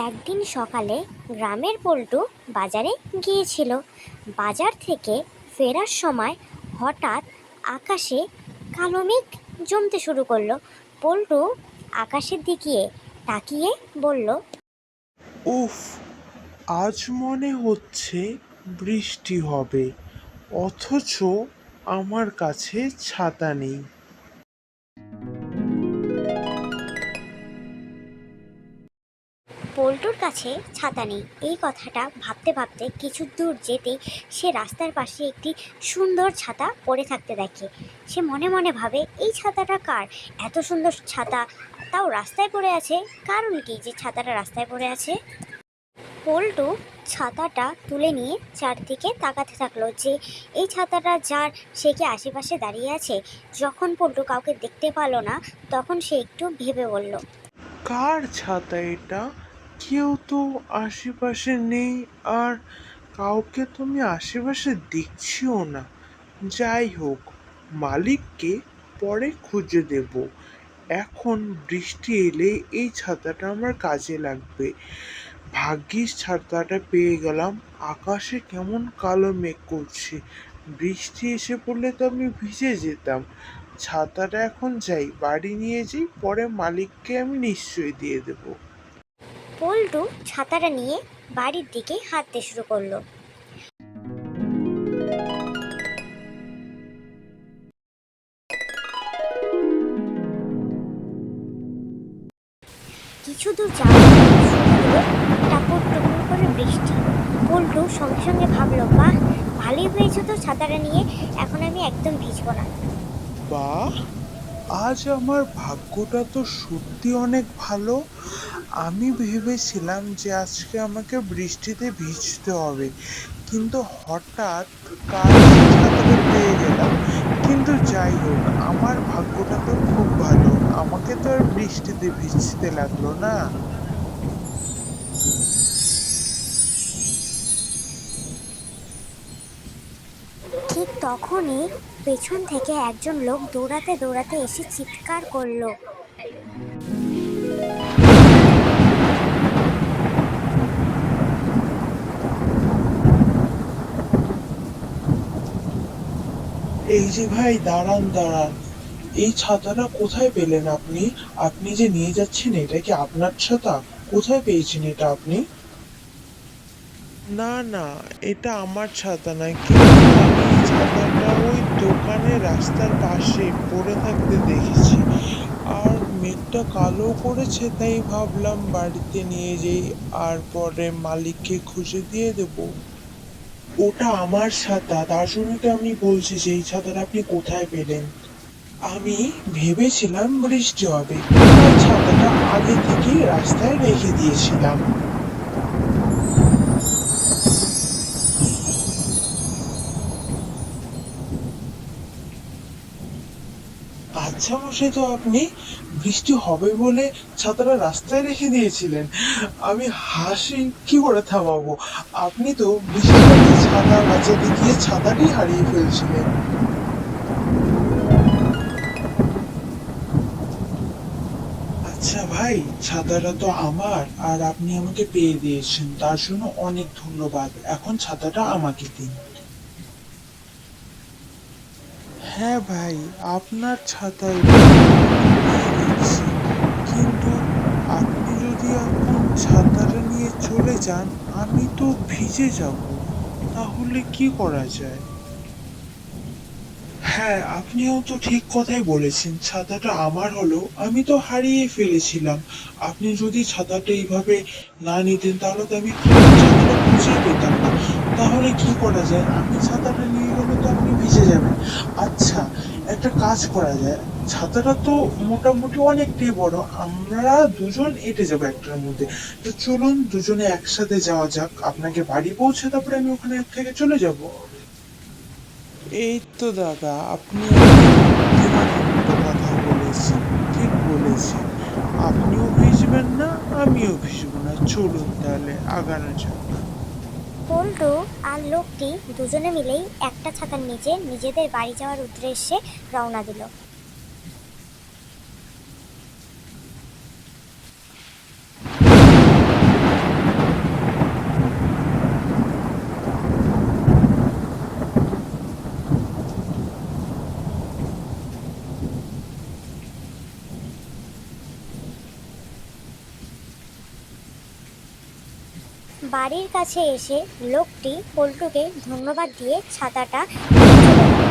একদিন সকালে গ্রামের পল্টু বাজারে গিয়েছিল। বাজার থেকে ফেরার সময় হঠাৎ আকাশে কালো মেঘ জমতে শুরু করলো। পল্টু আকাশের দিকে তাকিয়ে বলল, উফ, আজ মনে হচ্ছে বৃষ্টি হবে, অথচ আমার কাছে ছাতা নেই। পল্টুর কাছে ছাতা নেই, এই কথাটা ভাবতে ভাবতে কিছু দূর যেতেই সে রাস্তার পাশে একটি সুন্দর ছাতা পড়ে থাকতে দেখে। সে মনে মনে ভাবে, এই ছাতাটা কার? এত সুন্দর ছাতা, তাও রাস্তায় পড়ে আছে। কারণ কি যে ছাতাটা রাস্তায় পড়ে আছে? পল্টু ছাতাটা তুলে নিয়ে চারদিকে তাকাতে থাকলো যে এই ছাতাটা যার, সে কি আশেপাশে দাঁড়িয়ে আছে? যখন পল্টু কাউকে দেখতে পেল না, তখন সে একটু ভেবে বলল, কার ছাতা এটা? কেউ তো আশেপাশে নেই, আর কাউকে তো আমি আশেপাশে দেখছিও না। যাই হোক, মালিককে পরে খুঁজে দেব। এখন বৃষ্টি এলে এই ছাতাটা আমার কাজে লাগবে। ভাগ্যিস ছাতাটা পেয়ে গেলাম। আকাশে কেমন কালো মেঘ করছে, বৃষ্টি এসে পড়লে তো আমি ভিজে যেতাম। ছাতাটা এখন যাই, বাড়ি নিয়ে যাই, পরে মালিককে আমি নিশ্চয়ই দিয়ে দেব। পল্টু ছাতাটা নিয়ে বাড়ির দিকে হাঁটতে শুরু করলো। কিছু দূর যাওয়ার পর শুরু হলো টাপুর টুপুর করে বৃষ্টি। পল্টু সঙ্গে সঙ্গে ভাবলো, বাহ, ভালোই হয়েছে তো ছাতাটা নিয়ে, এখন আমি একদম ভিজবো না। বাহ, আজ আমার ভাগ্যটা তো সত্যি অনেক ভালো। আমি ভেবেছিলাম যে আজকে আমাকে বৃষ্টিতে ভিজতে হবে, কিন্তু হঠাৎ কাল ছাতাটা পেয়ে গেলাম। কিন্তু যাই হোক, আমার ভাগ্যটা তো খুব ভালো, আমাকে তো আর বৃষ্টিতে ভিজতে লাগলো না। ঠিক তখনই পেছন থেকে একজন লোক দৌড়াতে দৌড়াতে এসে চিৎকার করলো, এই যে ভাই, দাঁড়ান দাঁড়ান, এই ছাতাটা কোথায় পেলেন আপনি? আপনি যে নিয়ে যাচ্ছেন, এটা কি আপনার ছাতা? কোথায় পেয়েছেন এটা আপনি? না না, এটা আমার ছাতা নয়, কিন্তু আমি এই ছাতাটা ওই দোকানে রাস্তার পাশে পড়ে থাকতে দেখেছি। আর মেঘটা কালো করেছে, তাই ভাবলাম বাড়িতে নিয়ে যাই, আর পরে মালিককে খুঁজে দিয়ে দেব। ওটা আমার ছাতা, তার জন্য তো আমি বলছি যে এই ছাতাটা আপনি কোথায় পেলেন। আমি ভেবেছিলাম বৃষ্টি হবে, তাই ছাতাটা আগে থেকেই রাস্তায় রেখে দিয়েছিলাম। আচ্ছা মশাই, তো আপনি বৃষ্টি হবে বলে ছাতাটা রাস্তায় রেখে দিয়েছিলেন? আমি হাসি কি করে থামাবো, আপনি তো বৃষ্টির আগে ছাতা বাঁচাতে গিয়ে ছাতাটি হারিয়ে ফেলছিলেন। আচ্ছা ভাই, ছাতাটা তো আমার, আর আপনি আমাকে পেয়ে দিয়েছেন, তার জন্য অনেক ধন্যবাদ। এখন ছাতাটা আমাকে দিন। হ্যাঁ ভাই, আপনার ছাতাই দিয়ে দিচ্ছি, কিন্তু আপনি যদি এখন ছাতাটা নিয়ে চলে যান, আমি তো ভিজে যাব। তাহলে কি করা যায়? হ্যাঁ, আপনিও তো ঠিক কথাই বলেছেন, ছাতাটা আমার হলো, আমি তো হারিয়ে ফেলেছিলাম। আপনি যদি ছাতাটা এইভাবে না নিতেন, তাহলে তো আমি ছাতাটা খুঁজে পেতাম না। তাহলে কি করা যায়? আমি ছাতাটা নিয়ে গেলে তো আপনি ভিজে যাবেন। আচ্ছা, একটা কাজ করা যায়। ছাতাটা তো মোটামুটি অনেকটাই বড়, আমরা দুজন এঁটে যাবো একটার মধ্যে। তো চলুন দুজনে একসাথে যাওয়া যাক, আপনাকে বাড়ি পৌঁছে তারপরে আমি ওখানে থেকে চলে যাব। এই তো দাদা, আপনি বুদ্ধিমানের মতো কথা বলেছেন, ঠিক বলেছেন। আপনিও ভিজবেন না, আমিও ভিজবো না, চলুন তাহলে আগানো যাক। পল্টু আর লোকটি দুজনে মিলেই একটা ছাতার নিচে নিজেদের বাড়ি যাওয়ার উদ্দেশ্যে রওনা দিল। বাড়ির কাছে এসে লোকটি পল্টুকে ধন্যবাদ দিয়ে ছাতাটা নিয়ে চলে গেল।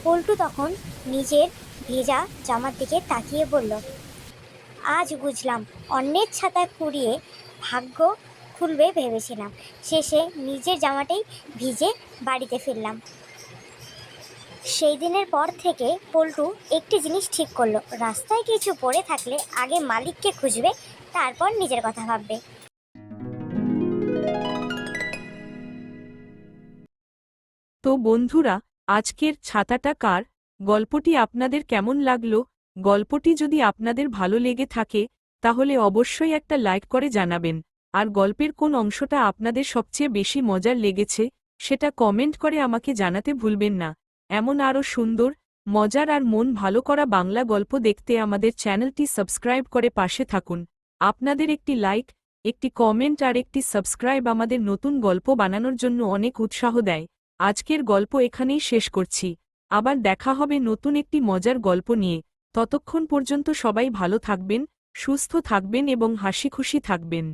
পল্টু তখন নিজের ভেজা জামার দিকে তাকিয়ে বলল, আজ বুঝলাম অন্যের ছাতা কুড়িয়ে ভাগ্য খুলবে ভেবেছিলাম, শেষে নিজের জামাটাই ভিজে বাড়িতে ফিরলাম। সেই দিনের পর থেকে পল্টু একটি জিনিস ঠিক করলো, রাস্তায় কিছু পড়ে থাকলে আগে মালিককে খুঁজবে, তারপর নিজের কথা ভাববে। তো বন্ধুরা, আজকের ছাতাটা কার গল্পটি আপনাদের কেমন লাগলো? গল্পটি যদি আপনাদের ভালো লেগে থাকে তাহলে অবশ্যই একটা লাইক করে জানাবেন, আর গল্পের কোন অংশটা আপনাদের সবচেয়ে বেশি মজার লেগেছে সেটা কমেন্ট করে আমাকে জানাতে ভুলবেন না। এমন আরও সুন্দর, মজার আর মন ভালো করা বাংলা গল্প দেখতে আমাদের চ্যানেলটি সাবস্ক্রাইব করে পাশে থাকুন। আপনাদের একটি লাইক, একটি কমেন্ট আর একটি সাবস্ক্রাইব আমাদের নতুন গল্প বানানোর জন্য অনেক উৎসাহ দেয়। আজকের গল্প এখানেই শেষ করছি। আবার দেখা হবে নতুন একটি মজার গল্প নিয়ে। ততক্ষণ পর্যন্ত সবাই ভালো থাকবেন, সুস্থ থাকবেন এবং হাসিখুশি থাকবেন।